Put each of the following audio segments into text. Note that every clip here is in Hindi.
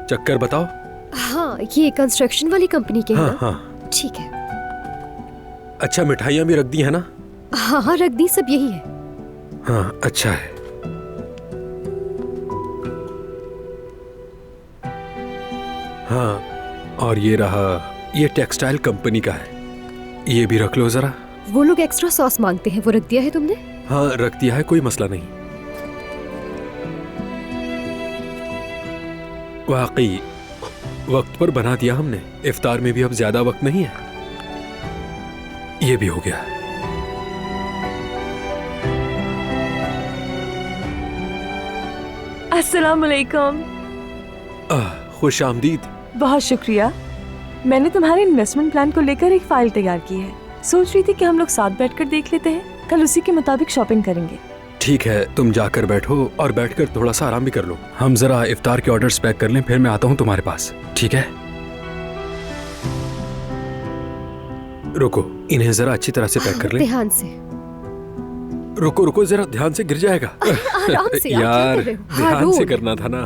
चक्कर बताओ। हाँ, ये कंस्ट्रक्शन वाली कंपनी के हैं हाँ ना? हाँ। ठीक है। अच्छा, मिठाइयाँ भी रख दी है ना? हाँ हाँ, रख दी, सब यही है। हाँ, अच्छा है। हाँ, और ये रहा, ये टेक्सटाइल कंपनी का है, ये भी रख लो जरा। वो लोग एक्स्ट्रा सॉस मांगते हैं, वो रख दिया है तुमने? हाँ, रख दिया है, कोई मसला नहीं। वाकई वक्त पर बना दिया हमने। इफ्तार में भी अब ज्यादा वक्त नहीं है। ये भी हो गया। अस्सलाम वालेकुम। खुश आमदीद। बहुत शुक्रिया। मैंने तुम्हारे इन्वेस्टमेंट प्लान को लेकर एक फाइल तैयार की है। सोच रही थी कि हम लोग साथ बैठकर देख लेते हैं, कल उसी के मुताबिक शॉपिंग करेंगे। ठीक है, तुम जाकर बैठो और बैठकर थोड़ा सा आराम भी कर लो। हम जरा इफ्तार के ऑर्डर्स पैक कर लें, फिर मैं आता हूँ तुम्हारे पास। ठीक है? रुको, इन्हें जरा अच्छी तरह से पैक कर लें। ध्यान से। रुको रुको, जरा ध्यान से गिर जाएगा। आराम से यार, क्या कर रहे हो? ध्यान से हारून। करना था ना।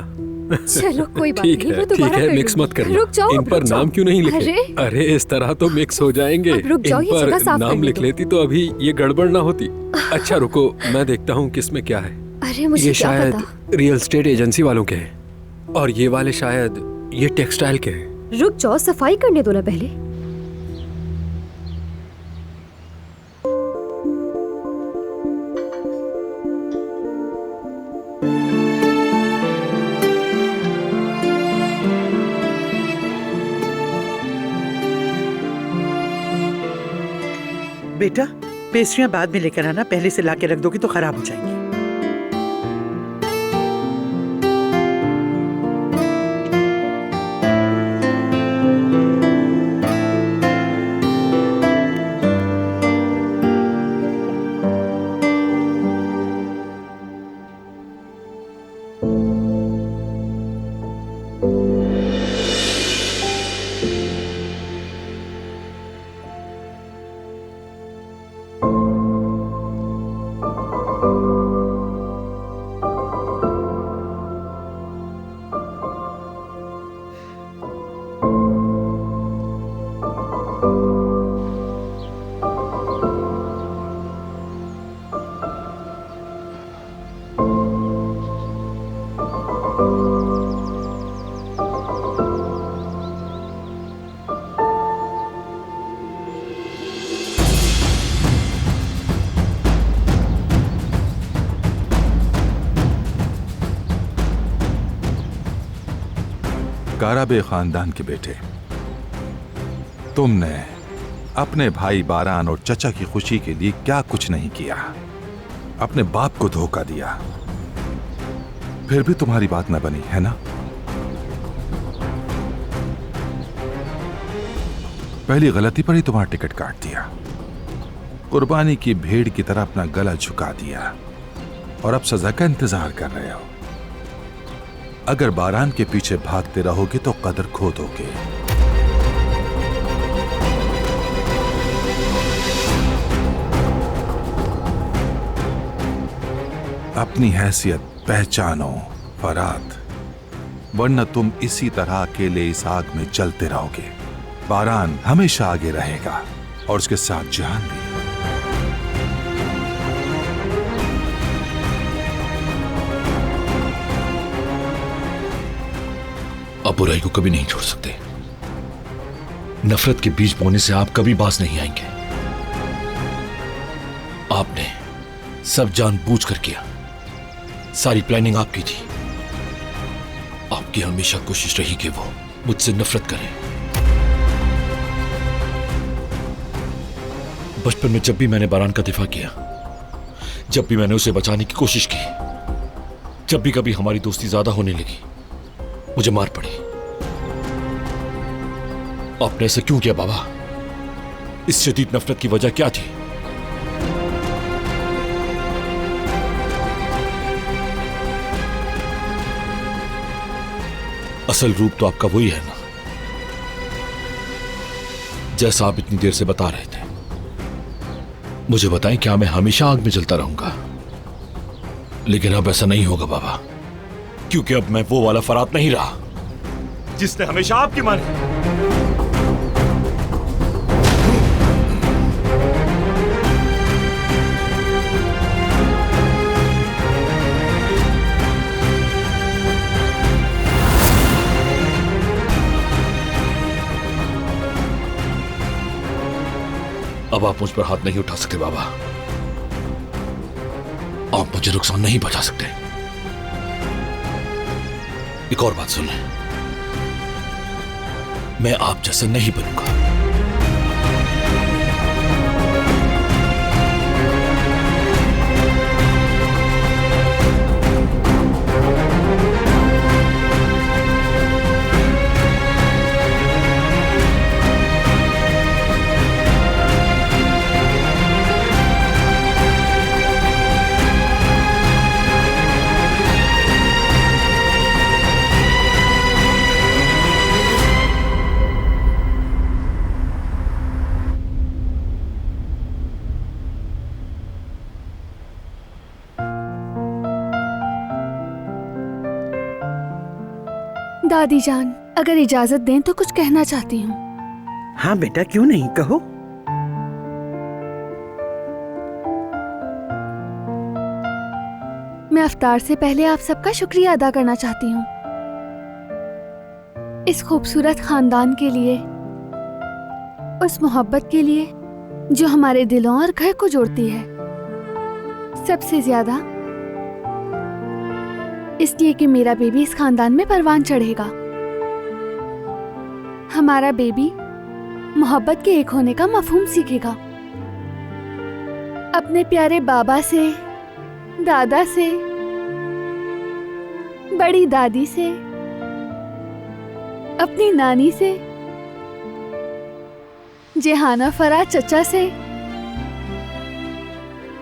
चलो कोई बात ठीक नहीं, है, मैं ठीक दोबारा है, कर मिक्स लूंगी। मत करना। रुक जाओ, इन पर रुक जाओ। नाम क्यों नहीं लिखे? अरे अरे इस तरह तो मिक्स हो जाएंगे। अब रुक जाओ, इन ये पर जगह साफ नाम करने लिख दो। लेती तो अभी ये गड़बड़ ना होती। अच्छा रुको, मैं देखता हूँ किसमें क्या है। अरे मुझे ये क्या शायद पता। रियल एस्टेट एजेंसी वालों के हैं और ये वाले शायद ये टेक्सटाइल के हैं। रुक जाओ, सफाई करने दो ना पहले। बेटा, पेस्ट्रियां बाद में लेकर आना, पहले से लाके रख दोगी तो खराब हो जाएंगी। काराबे खानदान के बेटे, तुमने अपने भाई बारान और चचा की खुशी के लिए क्या कुछ नहीं किया। अपने बाप को धोखा दिया, फिर भी तुम्हारी बात न बनी, है ना? पहली गलती पर ही तुम्हारा टिकट काट दिया, कुर्बानी की भेड़ की तरह अपना गला झुका दिया और अब सजा का इंतजार कर रहे हो। अगर बारान के पीछे भागते रहोगे तो कदर खो दोगे। अपनी हैसियत पहचानो फरात, वरना तुम इसी तरह अकेले इस आग में जलते रहोगे। बारान हमेशा आगे रहेगा और उसके साथ जहान भी। आप बुराई को कभी नहीं छोड़ सकते। नफरत के बीज बोने से आप कभी बाज नहीं आएंगे। आपने सब जानबूझकर किया, सारी प्लानिंग आपकी थी। आपकी हमेशा कोशिश रही कि वो मुझसे नफरत करें। बचपन में जब भी मैंने बारान का दिफा किया, जब भी मैंने उसे बचाने की कोशिश की, जब भी कभी हमारी दोस्ती ज्यादा होने लगी, मुझे मार पड़ी। आपने ऐसा क्यों किया बाबा? इस शदीद नफरत की वजह क्या थी? असल रूप तो आपका वही है ना, जैसा आप इतनी देर से बता रहे थे। मुझे बताएं, क्या मैं हमेशा आग में जलता रहूंगा? लेकिन अब ऐसा नहीं होगा बाबा, क्योंकि अब मैं वो वाला फरात नहीं रहा। जिसने हमेशा आपकी मानी। अब आप मुझ पर हाथ नहीं उठा सकते बाबा। आप मुझे नुकसान नहीं पहुंचा सकते। एक और बात सुन लें, मैं आप जैसा नहीं बनूंगा। दादी जान, अगर इजाजत दें तो कुछ कहना चाहती हूँ। हाँ बेटा, क्यों नहीं, कहो। मैं अफ्तार से पहले आप सबका शुक्रिया अदा करना चाहती हूँ, इस खूबसूरत खानदान के लिए, उस मोहब्बत के लिए जो हमारे दिलों और घर को जोड़ती है। सबसे ज्यादा इसलिए कि मेरा बेबी इस खानदान में परवान चढ़ेगा। हमारा बेबी मोहब्बत के एक होने का मफहूम सीखेगा, अपने प्यारे बाबा से, दादा से, बड़ी दादी से, अपनी नानी से, जेहाना फराज चचा से,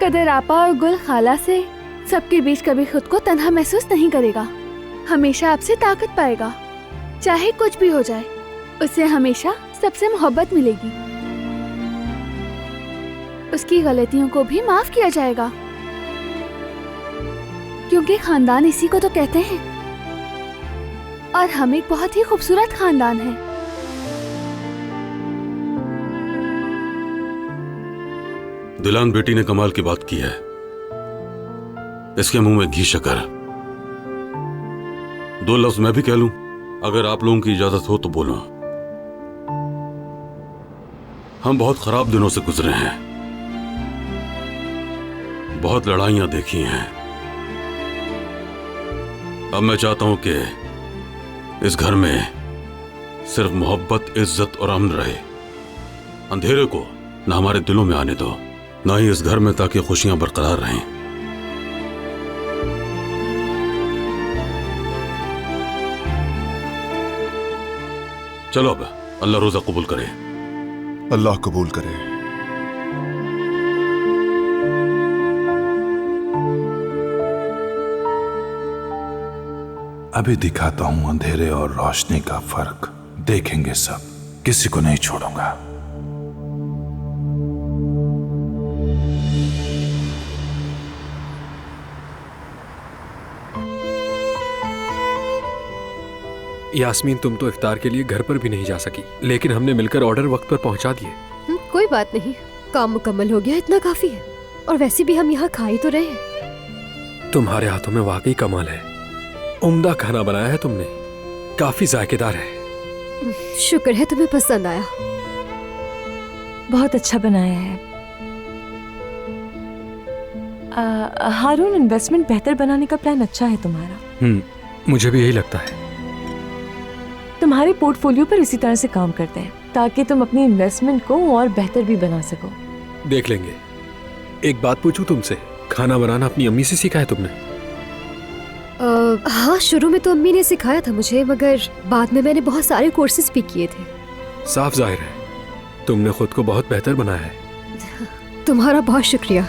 कदर आपा और गुल खाला से। सबके बीच कभी खुद को तन्हा महसूस नहीं करेगा। हमेशा आपसे ताकत पाएगा, चाहे कुछ भी हो जाए, उसे हमेशा सबसे मोहब्बत मिलेगी। उसकी गलतियों को भी माफ किया जाएगा, क्योंकि खानदान इसी को तो कहते हैं। और हम एक बहुत ही खूबसूरत खानदान है। दिलान बेटी ने कमाल की बात की है। इसके मुंह में घी शक्कर। दो लफ्ज मैं भी कह लूं, अगर आप लोगों की इजाजत हो तो बोलो। हम बहुत खराब दिनों से गुजरे हैं, बहुत लड़ाइयां देखी हैं। अब मैं चाहता हूं कि इस घर में सिर्फ मोहब्बत, इज्जत और अमन रहे। अंधेरे को ना हमारे दिलों में आने दो, ना ही इस घर में, ताकि खुशियां बरकरार रहें। चलो अब अल्लाह रोजा कबूल करे। अल्लाह कबूल करे। अभी दिखाता हूं अंधेरे और रोशनी का फर्क। देखेंगे सब, किसी को नहीं छोड़ूंगा। यास्मीन, तुम तो इफ्तार के लिए घर पर भी नहीं जा सकी, लेकिन हमने मिलकर ऑर्डर वक्त पर पहुंचा दिए। कोई बात नहीं, काम मुकम्मल हो गया, इतना काफी है। और वैसे भी हम यहाँ खा ही तो रहे हैं। तुम्हारे हाथों में वाकई कमाल है। उम्दा खाना बनाया है तुमने, काफी जायकेदार है। शुक्र है तुम्हें पसंद आया। बहुत अच्छा बनाया है। हारून, इन्वेस्टमेंट बेहतर बनाने का प्लान अच्छा है तुम्हारा। मुझे भी यही लगता है। तुम्हारे पोर्टफोलियो पर इसी तरह से काम करते हैं, ताकि तुम अपनी इन्वेस्टमेंट को और बेहतर भी बना सको। देख लेंगे। एक बात पूछूं तुमसे, खाना बनाना अपनी अम्मी से सीखा है तुमने? हाँ, शुरू में तो अम्मी ने सिखाया था मुझे, मगर बाद में मैंने बहुत सारे कोर्सेज भी किए थे। साफ जाहिर है तुमने खुद को बहुत बेहतर बनाया है। तुम्हारा बहुत शुक्रिया।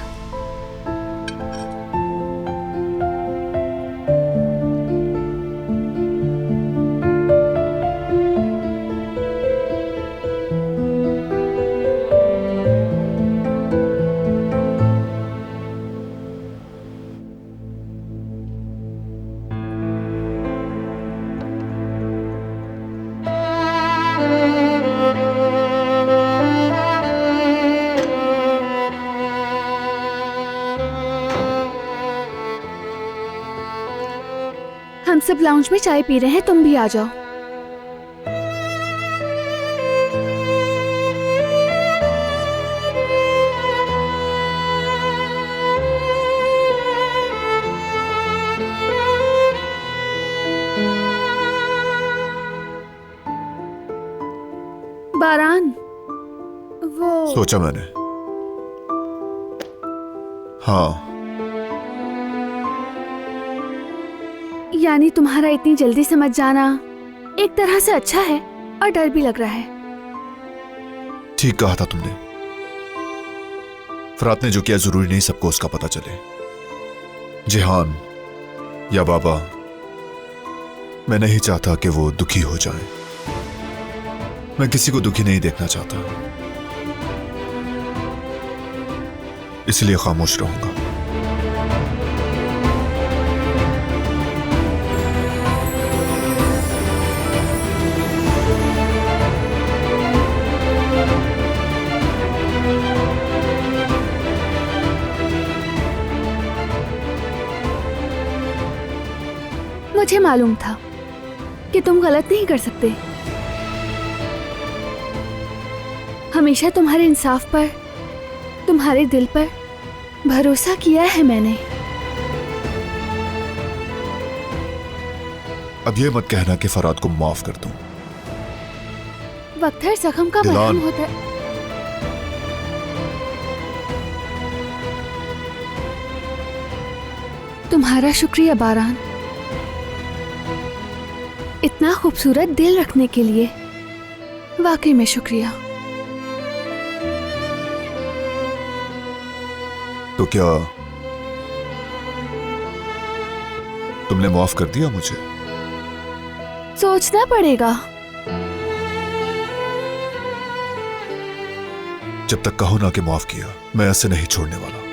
हम सब लाउंज में चाय पी रहे हैं, तुम भी आ जाओ। बारान, वो सोचा मैंने। हाँ, यानी तुम्हारा इतनी जल्दी समझ जाना एक तरह से अच्छा है और डर भी लग रहा है। ठीक कहा था तुमने। फरात ने जो किया जरूरी नहीं सबको उसका पता चले। जिहान या बाबा, मैं नहीं चाहता कि वो दुखी हो जाए। मैं किसी को दुखी नहीं देखना चाहता, इसलिए खामोश रहूंगा। मुझे मालूम था कि तुम गलत नहीं कर सकते। हमेशा तुम्हारे इंसाफ पर, तुम्हारे दिल पर भरोसा किया है मैंने। अब ये मत कहना कि फरात को माफ कर दूं। वक्त हर जख्म का दिलान। मरहम होता है। तुम्हारा शुक्रिया बारान, इतना खूबसूरत दिल रखने के लिए वाकई में शुक्रिया। तो क्या तुमने माफ कर दिया मुझे? सोचना पड़ेगा। जब तक कहो ना कि माफ किया, मैं ऐसे नहीं छोड़ने वाला।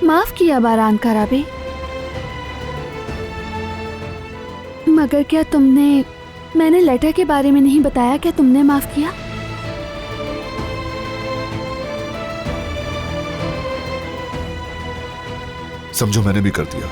माफ किया बारान कराबे, मगर क्या तुमने, मैंने लेटर के बारे में नहीं बताया, क्या तुमने माफ किया? समझो मैंने भी कर दिया।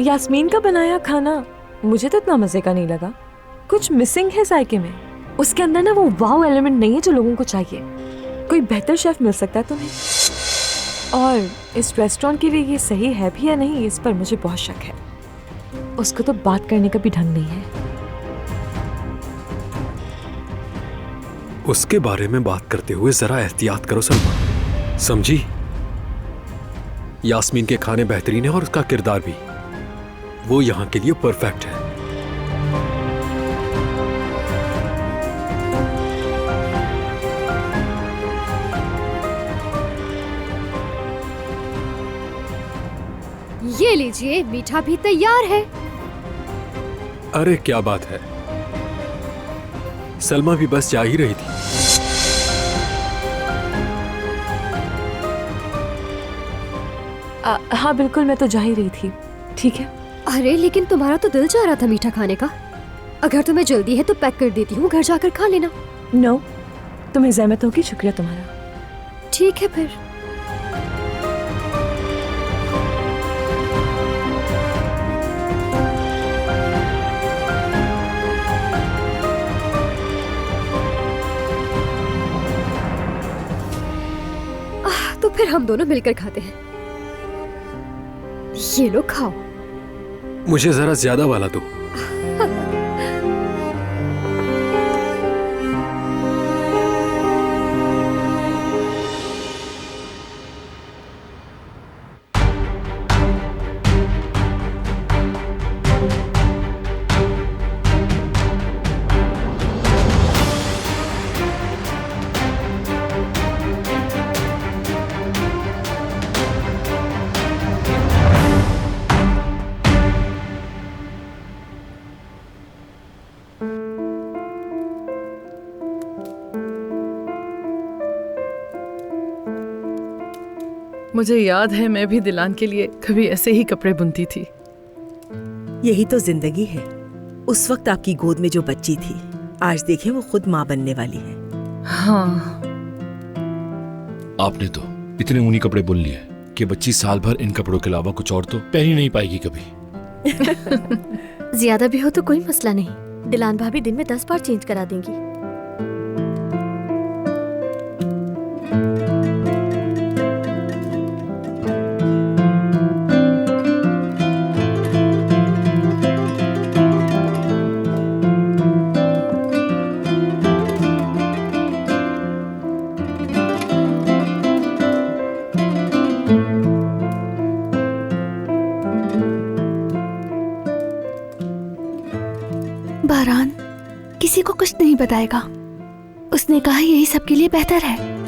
यास्मीन का बनाया खाना मुझे तो इतना मजे का नहीं लगा। कुछ मिसिंग है जायके में। उसके अंदर ना वो वाव एलिमेंट नहीं है जो लोगों को चाहिए। कोई बेहतर शेफ मिल सकता है तुम्हें? और इस रेस्टोरेंट के लिए ये सही है भी या नहीं, इस पर मुझे बहुत शक है। उसको तो बात करने का भी ढंग नहीं है। उसके बारे में बात करते हुए जरा एहतियात करो सलमा, समझी? यास्मीन के खाने बेहतरीन है और उसका किरदार भी, वो यहाँ के लिए परफेक्ट है। ये लीजिए, मीठा भी तैयार है। अरे क्या बात है, सलमा भी बस जा ही रही थी। हाँ बिल्कुल, मैं तो जा ही रही थी। ठीक है। अरे लेकिन तुम्हारा तो दिल चाह रहा था मीठा खाने का। अगर तुम्हें जल्दी है तो पैक कर देती हूँ, घर जाकर खा लेना। नो, तुम्हें ज़हमत होगी। शुक्रिया तुम्हारा। ठीक है फिर। तो फिर हम दोनों मिलकर खाते हैं। ये लो खाओ। मुझे जरा ज्यादा वाला दो। मुझे याद है मैं भी दिलान के लिए कभी ऐसे ही कपड़े बुनती थी। यही तो जिंदगी है। उस वक्त आपकी गोद में जो बच्ची थी, आज देखें वो खुद माँ बनने वाली है। हाँ, आपने तो इतने ऊनी कपड़े बुन लिए कि बच्ची साल भर इन कपड़ों के अलावा कुछ और तो पहन ही नहीं पाएगी कभी। ज्यादा भी हो तो कोई मसला नहीं, दिलान भाभी दिन में 10 बार चेंज करा देंगी। बारान किसी को कुछ नहीं बताएगा। उसने कहा यही सबके लिए बेहतर है।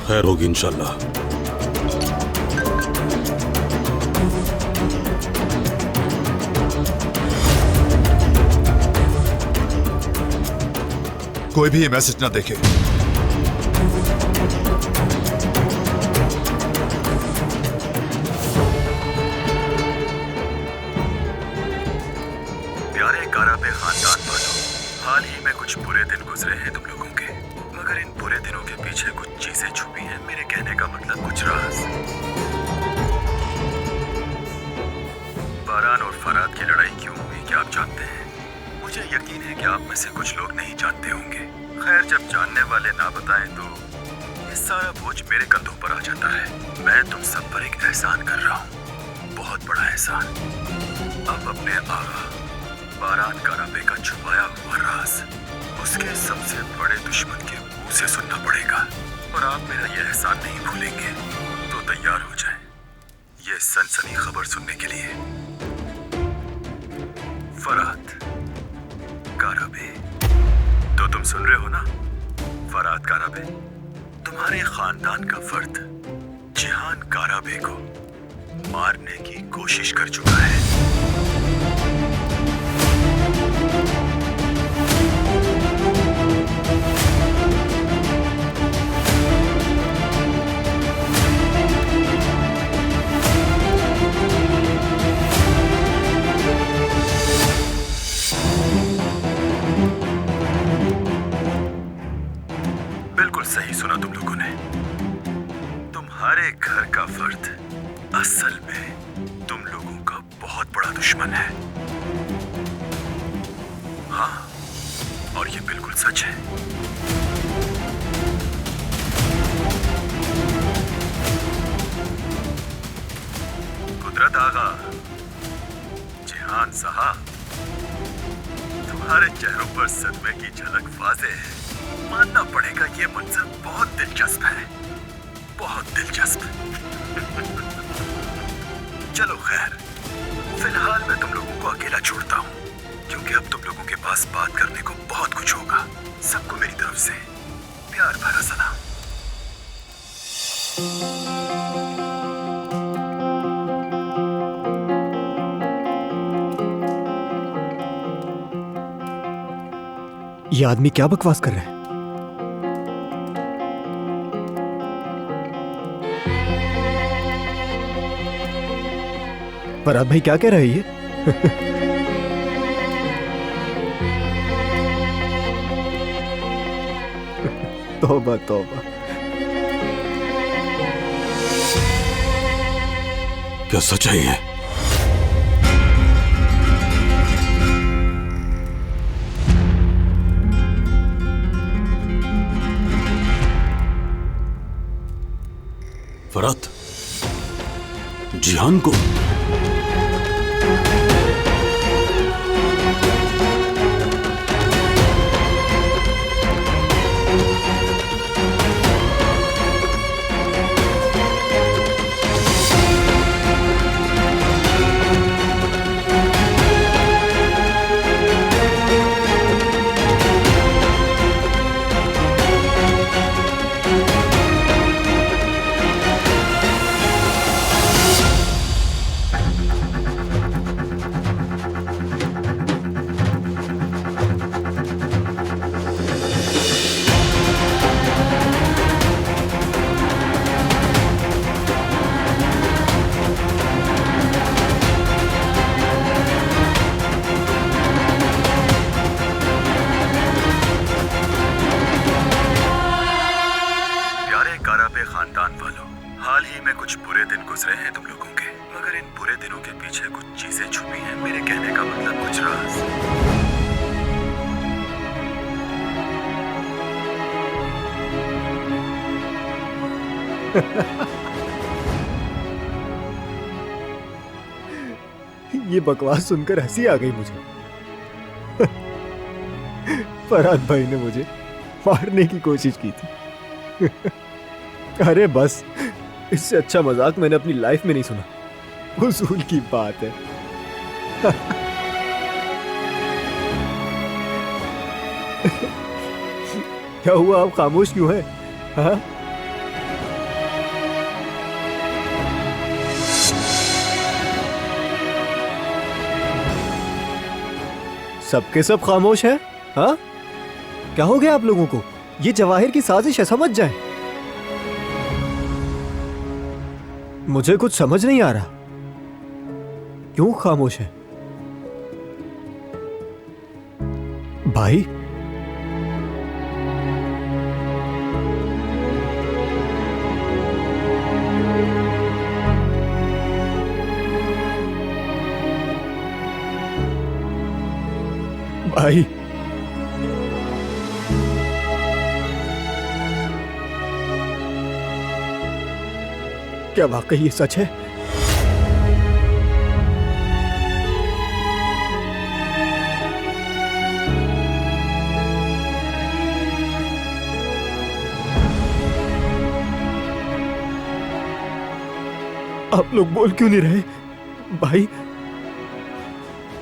खैर होगी इंशाल्लाह। कोई भी ये मैसेज ना देखे। प्यारे काराबे खानदान वालों, हाल ही में कुछ बुरे दिन गुजरे हैं तुम लोगों के, मगर इन बुरे दिनों के पीछे कुछ चीजें छुपी हैं। मेरे कहने का मतलब कुछ राज। बारान और फराद की लड़ाई क्यों हुई क्या आप जानते हैं? मुझे यकीन है कि आप में से कुछ लोग नहीं जानते होंगे। खैर, जब जानने वाले ना बताएं तो ये सारा बोझ मेरे कंधों पर आ जाता है। मैं तुम सब पर एक एहसान कर रहा हूँ, बहुत बड़ा एहसान। अब अपने आगा बारान काराबे का छुपाया हुआ राज उसके सबसे बड़े दुश्मन के मुंह से सुनना पड़ेगा। और आप मेरा यह एहसान नहीं भूलेंगे तो तैयार हो जाएं ये सनसनी खबर सुनने के लिए। फराद काराबे, तो तुम सुन रहे हो ना? फराद काराबे तुम्हारे खानदान का फर्द जिहान काराबे को मारने की कोशिश कर चुका है। सही सुना तुम लोगों ने। तुम्हारे घर का फर्द असल में तुम लोगों का बहुत बड़ा दुश्मन है। हाँ, और ये बिल्कुल सच है। कुदरत आगा, जिहान साहब, तुम्हारे चेहरों पर सदमे की झलक वाज़े है। मानना पड़ेगा ये मंजर बहुत दिलचस्प है, बहुत दिलचस्प। चलो खैर, फिलहाल मैं तुम लोगों को अकेला छोड़ता हूँ, क्योंकि अब तुम लोगों के पास बात करने को बहुत कुछ होगा। सबको मेरी तरफ से प्यार भरा सलाम। ये आदमी क्या बकवास कर रहा है? फराद भाई क्या कह रहा है ये? तौबा तौबा। क्या सच्चाई है? फराद जिहान को आराब खानदान वालों, हाल ही में कुछ बुरे दिन गुजरे हैं तुम लोगों के, मगर इन बुरे दिनों के पीछे कुछ चीजें छुपी हैं। मेरे कहने का मतलब कुछ राज। ये बकवास सुनकर हंसी आ गई मुझे। फरहाद भाई ने मुझे मारने की कोशिश की थी। अरे बस, इससे अच्छा मजाक मैंने अपनी लाइफ में नहीं सुना। उसूल की बात है। क्या हुआ, आप खामोश क्यों हैं? हाँ? सबके सब खामोश हैं? हाँ? क्या हो गया आप लोगों को? ये जवाहिर की साजिश है, समझ जाए। मुझे कुछ समझ नहीं आ रहा, क्यों खामोश है? भाई, भाई, क्या वाकई ये सच है? आप लोग बोल क्यों नहीं रहे? भाई,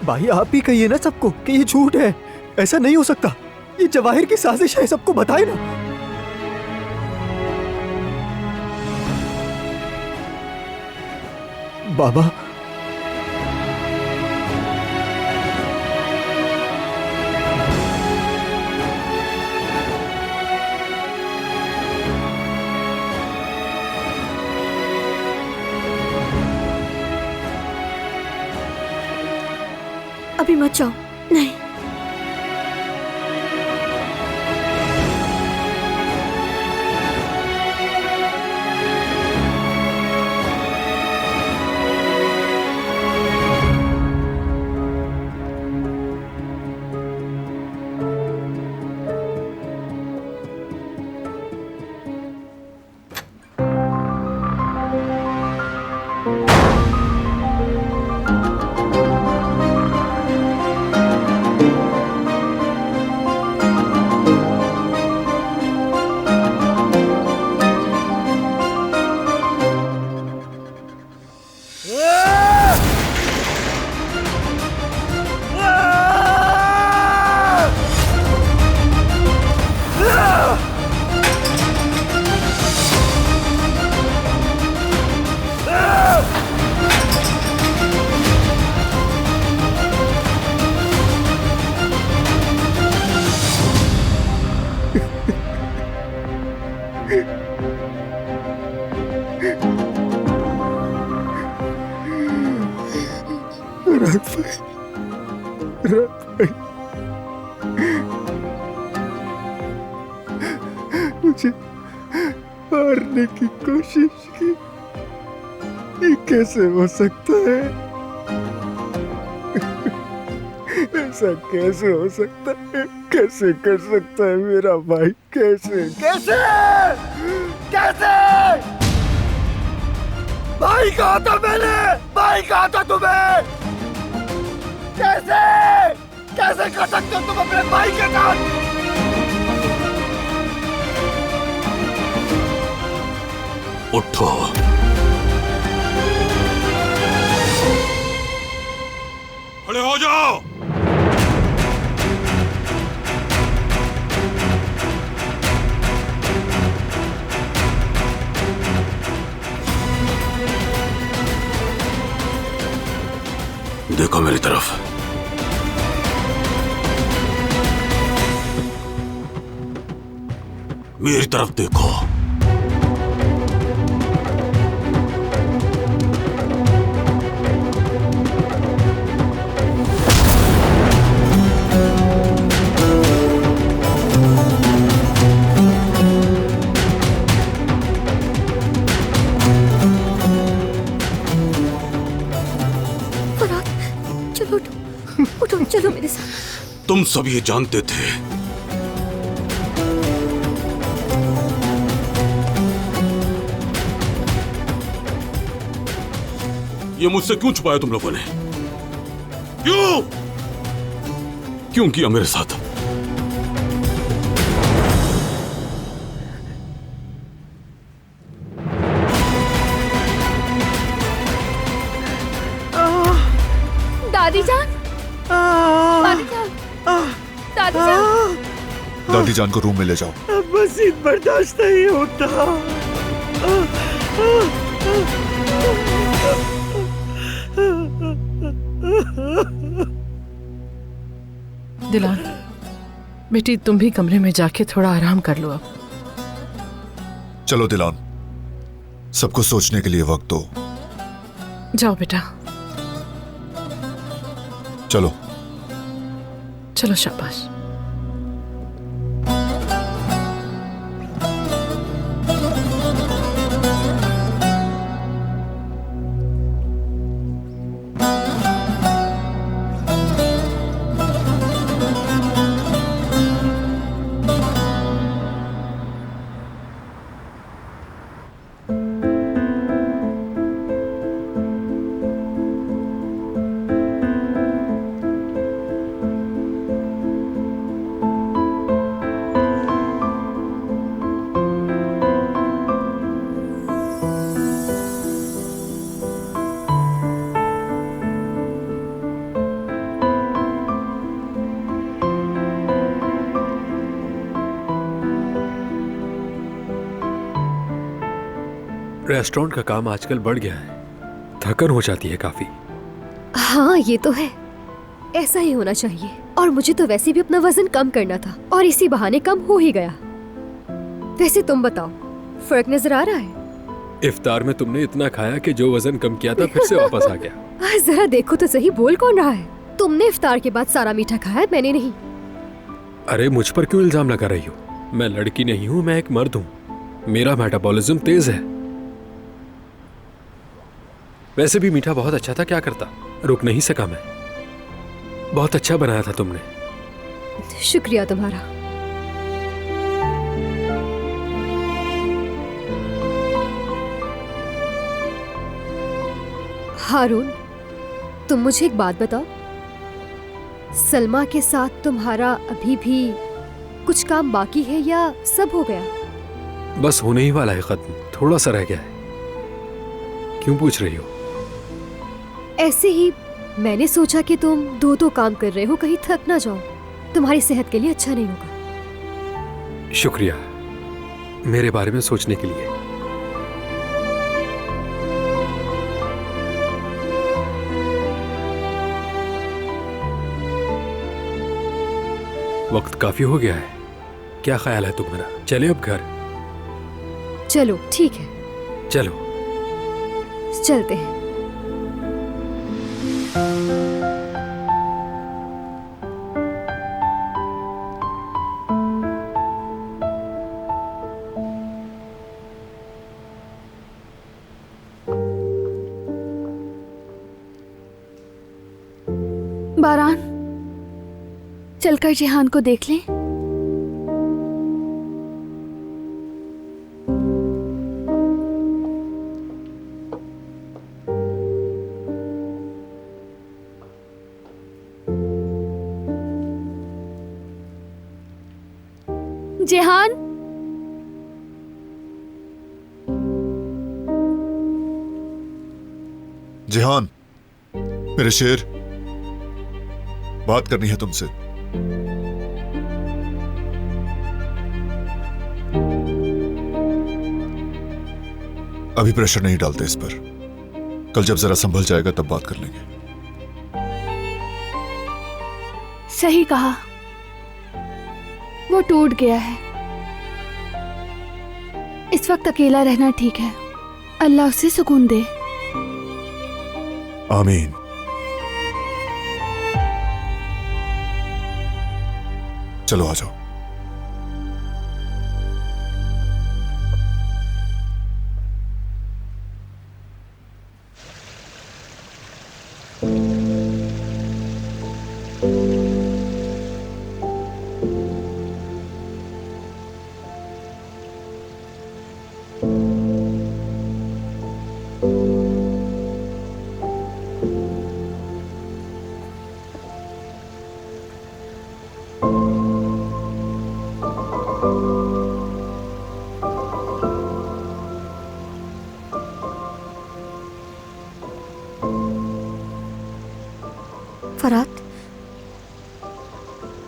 भाई आप ही कहिए ना सबको कि ये झूठ है। ऐसा नहीं हो सकता, ये जवाहिर की साजिश है, सबको बताए ना। बाबा, अभी मत जाओ। नहीं, मुझे मारने की कोशिश की। ये कैसे हो सकता है? ऐसा कैसे हो सकता है? कैसे कर सकता है मेरा भाई? कैसे कैसे कैसे? भाई कहा था मैंने, भाई कहा था तुम्हें। कैसे कैसे कर सकते हो तुम अपने भाई के साथ? उठो, खड़े हो जाओ। देखो मेरी तरफ। मेरी तरफ देखो। तुम सब ये जानते थे। ये मुझसे क्यों छुपाया तुम लोगों ने? क्यों किया मेरे साथ? दादी जान, दादी जान, दादी जान। दादी जान को रूम में ले जाओ। अब मजीद बर्दाश्त नहीं होता। दिलान, बेटी तुम भी कमरे में जाके थोड़ा आराम कर लो अब। चलो दिलान, सबको सोचने के लिए वक्त दो। जाओ बेटा, चलो चलो शाबाश। रेस्टोरेंट का काम आजकल बढ़ गया है, थकन हो जाती है काफी। हाँ ये तो है, ऐसा ही होना चाहिए। और मुझे तो वैसे भी अपना वजन कम करना था और इसी बहाने कम हो ही गया। वैसे तुम बताओ, फर्क नजर आ रहा है? इफ्तार में तुमने इतना खाया कि जो वजन कम किया था फिर से वापस आ गया। जरा देखो तो सही, बोल कौन रहा है? तुमने इफ्तार के बाद सारा मीठा खाया, मैंने नहीं। अरे मुझ पर क्यों इल्जाम लगा रही हो? मैं लड़की नहीं हूँ, मैं एक मर्द हूँ। मेरा मेटाबॉलिज्म तेज है। वैसे भी मीठा बहुत अच्छा था, क्या करता, रुक नहीं सका मैं। बहुत अच्छा बनाया था तुमने। शुक्रिया तुम्हारा। हारून, तुम मुझे एक बात बताओ, सलमा के साथ तुम्हारा अभी भी कुछ काम बाकी है या सब हो गया? बस होने ही वाला है खत्म, थोड़ा सा रह गया है। क्यों पूछ रही हो? ऐसे ही मैंने सोचा कि तुम दो काम कर रहे हो, कहीं थक ना जाओ, तुम्हारी सेहत के लिए अच्छा नहीं होगा। शुक्रिया मेरे बारे में सोचने के लिए। वक्त काफी हो गया है, क्या ख्याल है तुम्हारा? चले अब घर? चलो ठीक है, चलो चलते हैं। बारान, चलकर जिहान को देख लें। जिहान, जिहान, मेरे शेर, बात करनी है तुमसे। अभी प्रेशर नहीं डालते इस पर, कल जब जरा संभल जाएगा तब बात कर लेंगे। सही कहा, वो टूट गया है। इस वक्त अकेला रहना ठीक है, अल्लाह उसे सुकून दे। आमीन। चलो आ जाओ। फरात,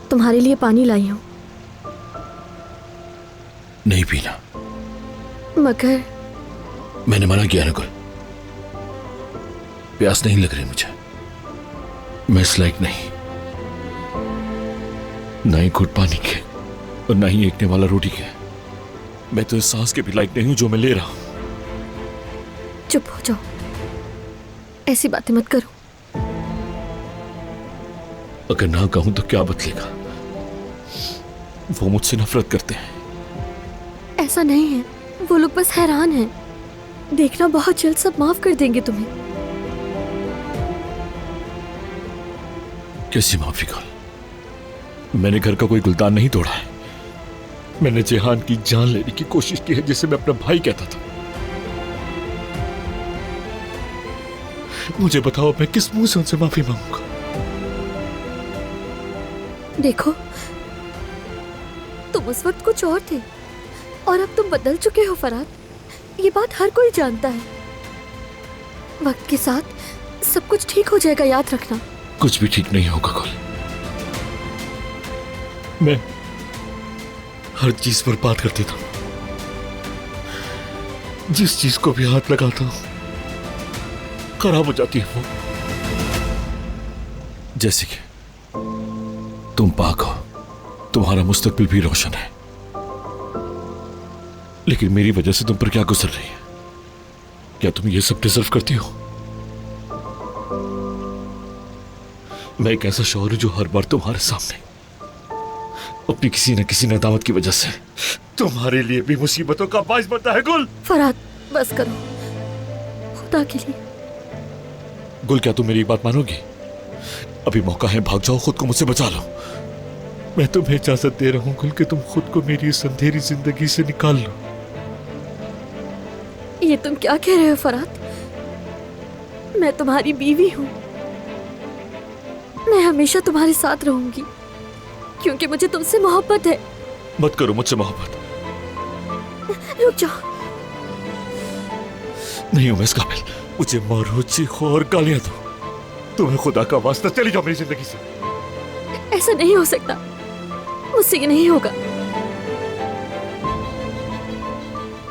तुम्हारे लिए पानी लाई हूं। नहीं पीना। मगर मैंने मना किया ना गुल, प्यास नहीं लग रही मुझे। मैं इस लायक नहीं, ना ही घुट पानी के और ना ही एकने वाला रोटी के। मैं तो इस सांस के भी लायक नहीं हूं जो मैं ले रहा हूं। चुप हो जाओ, ऐसी बातें मत करो। अगर ना कहूं तो क्या बदलेगा? वो मुझसे नफरत करते हैं। ऐसा नहीं है, वो लोग बस हैरान हैं। देखना, बहुत जल्द सब माफ कर देंगे तुम्हें। कैसी माफी गुल? मैंने घर का कोई गुलदान नहीं तोड़ा है। मैंने जेहान की जान लेने की कोशिश की है, जिसे मैं अपना भाई कहता था। मुझे बताओ, मैं किस मुंह से उनसे माफी मांगूंगा? देखो, तुम उस वक्त कुछ और थे और अब तुम बदल चुके हो फरात। ये बात हर कोई जानता है। वक्त के साथ सब कुछ ठीक हो जाएगा, याद रखना। कुछ भी ठीक नहीं होगा गुल। मैं हर चीज पर बात कर देता हूं। जिस चीज को भी हाथ लगाता हूं खराब हो जाती है वो। जैसे कि तुम पाक हो, तुम्हारा मुस्तकबिल भी रोशन है, लेकिन मेरी वजह से तुम पर क्या गुजर रही है? क्या तुम ये सब डिजर्व करती हो? मैं एक ऐसा शौहर हूं जो हर बार तुम्हारे सामने अपनी किसी न किसी नदामत की वजह से तुम्हारे लिए भी मुसीबतों का बाइस बनता है। गुल, फरात, बस करो, खुदा के लिए। गुल, क्या तुम मेरी बात मानोगी? अभी मौका है, भाग जाओ, खुद को मुझसे बचा लो। मैं तुम्हें इजाजत दे रहा हूं गुल कि तुम खुद को मेरी इस अंधेरी जिंदगी से निकाल लो। ये तुम क्या कह रहे हो फरात? मैं तुम्हारी बीवी हूं। मैं हमेशा तुम्हारे साथ रहूंगी क्योंकि मुझे तुमसे मोहब्बत है। मत करो मुझसे मोहब्बत। रुक जाओ। नहीं हूं मैं इस काबिल। मुझे मारो, चीखो और गालियां दो। तुम्हें खुदा का वास्ता, चली जाओ मेरी जिंदगी से। ऐसा नहीं हो सकता, मुझसे ये नहीं होगा।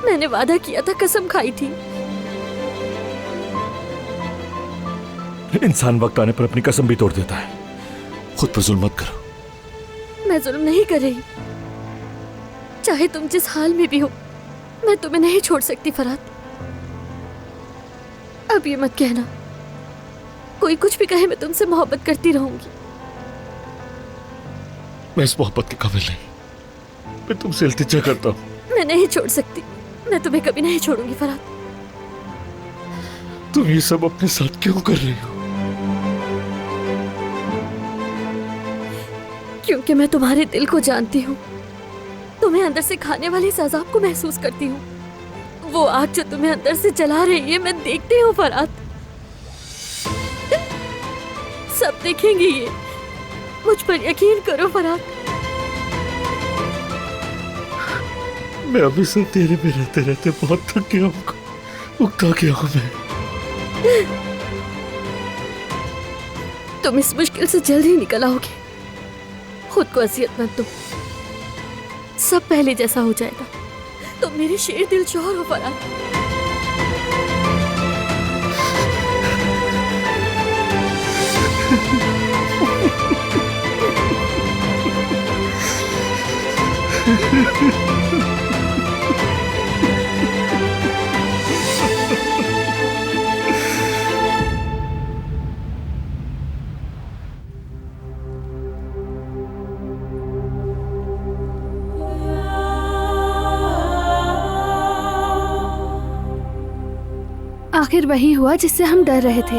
मैंने वादा किया था, कसम खाई थी। इंसान वक्त आने पर अपनी कसम भी तोड़ देता है। खुद पर जुल्म मत करो। मैं जुल्म नहीं कर रही। चाहे तुम जिस हाल में भी हो, मैं तुम्हें नहीं छोड़ सकती फरात। अब ये मत कहना, कोई कुछ भी कहे, मैं तुमसे मोहब्बत करती रहूंगी। मैं इस मोहब्बत के काबिल नहीं। मैं तुमसे इल्तिजा करता हूं। मैं नहीं छोड़ सकती। मैं तुम्हें कभी नहीं छोड़ूंगी फरात। तुम ये सब अपने साथ क्यों कर रही हो? क्योंकि मैं तुम्हारे दिल को जानती हूँ। तुम्हें अंदर से खाने वाली इस अज़ाब को महसूस करती हूँ। वो आग जो तुम्हें अंदर से जला रही है, मैं देखती हूँ फरात। सब देखेंगे ये, मुझ पर यकीन करो फरात। मैं अभी से तेरे में रहते रहते बहुत थक गया हूँ, उकता गया हूँ मैं। तुम इस मुश्किल से जल्द ही निकल आओगे। खुद को अजियत मत दो, सब पहले जैसा हो जाएगा। तुम मेरे शेर दिल शौहर हो फरात। आखिर वही हुआ जिससे हम डर रहे थे।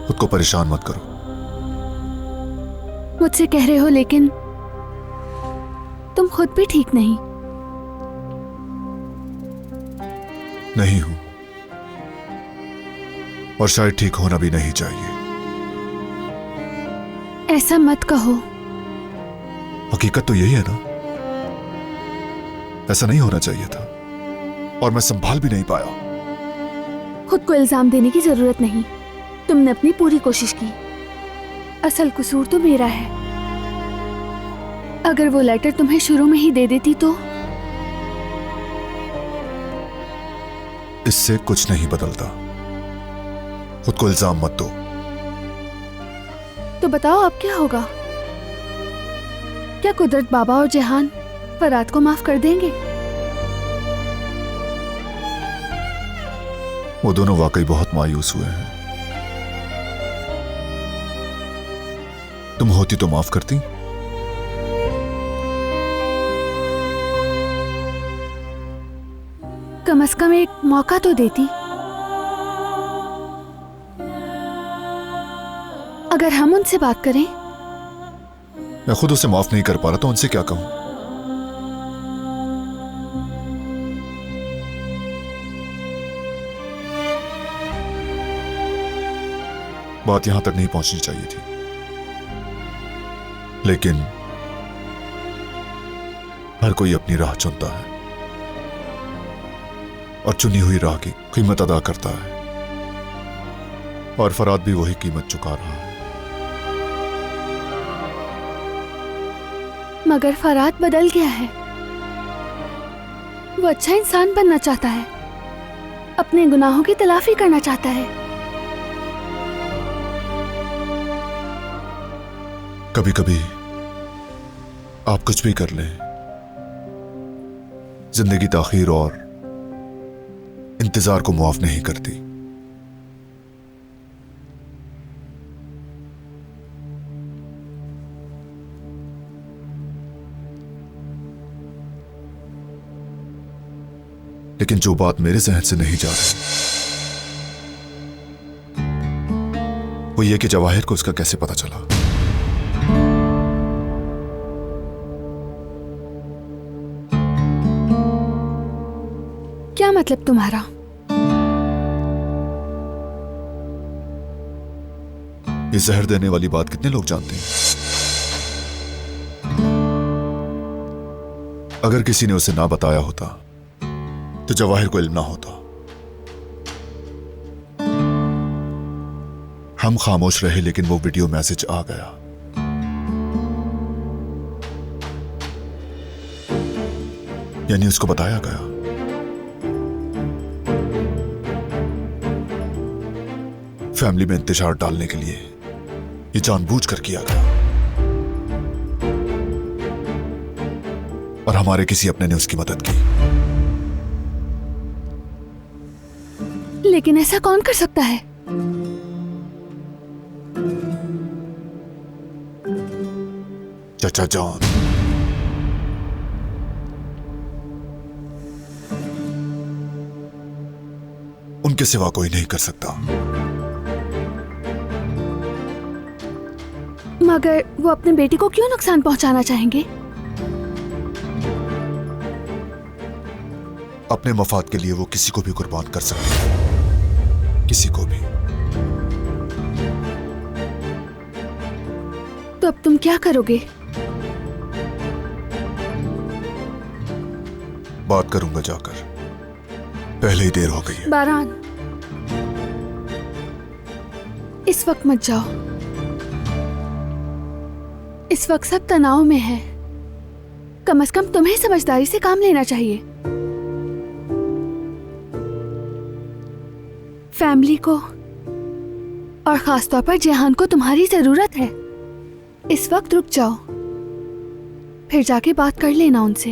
खुद को परेशान मत करो। मुझसे कह रहे हो, लेकिन तुम खुद भी ठीक नहीं। नहीं हूं, और शायद ठीक होना भी नहीं चाहिए। ऐसा मत कहो। हकीकत तो यही है ना, ऐसा नहीं होना चाहिए था। और मैं संभाल भी नहीं पाया। खुद को इल्जाम देने की जरूरत नहीं, तुमने अपनी पूरी कोशिश की। असल कसूर तो मेरा है। अगर वो लेटर तुम्हें शुरू में ही दे देती तो। इससे कुछ नहीं बदलता। खुद को इल्जाम मत दो। तो बताओ अब क्या होगा? क्या कुदरत बाबा और जहान फराद को माफ कर देंगे? वो दोनों वाकई बहुत मायूस हुए हैं। तुम होती तो माफ करती? कम से कम एक मौका तो देती। अगर हम उनसे बात करें। मैं खुद उसे माफ नहीं कर पा रहा तो उनसे क्या कहूं? बात यहां तक नहीं पहुंचनी चाहिए थी, लेकिन हर कोई अपनी राह चुनता है और चुनी हुई राह की कीमत अदा करता है, और फराद भी वही कीमत चुका रहा है। मगर फराद बदल गया है। वो अच्छा इंसान बनना चाहता है, अपने गुनाहों की तलाफी करना चाहता है। कभी कभी आप कुछ भी कर लें, जिंदगी ताखीर और इंतजार को मुआफ नहीं करती। लेकिन जो बात मेरे जहन से नहीं जा रही वो ये कि जवाहिर को उसका कैसे पता चला। क्या मतलब तुम्हारा? ये जहर देने वाली बात कितने लोग जानते हैं? अगर किसी ने उसे ना बताया होता तो जवाहिर को इल्म ना होता। हम खामोश रहे लेकिन वो वीडियो मैसेज आ गया। यानी उसको बताया गया। फैमिली में इंतजार डालने के लिए ये जानबूझकर किया गया, और हमारे किसी अपने ने उसकी मदद की। लेकिन ऐसा कौन कर सकता है? चाचा जान, उनके सिवा कोई नहीं कर सकता। मगर वो अपने बेटे को क्यों नुकसान पहुंचाना चाहेंगे? अपने मफाद के लिए वो किसी को भी कुर्बान कर सकते हैं, किसी को भी। तो अब तुम क्या करोगे? बात करूंगा जाकर, पहले ही देर हो गई है। बारान, इस वक्त मत जाओ। इस वक्त सब तनाव में है। कम से कम तुम्हें समझदारी से काम लेना चाहिए। फैमिली को और खास तौर पर जहान को तुम्हारी जरूरत है। इस वक्त रुक जाओ, फिर जाके बात कर लेना उनसे।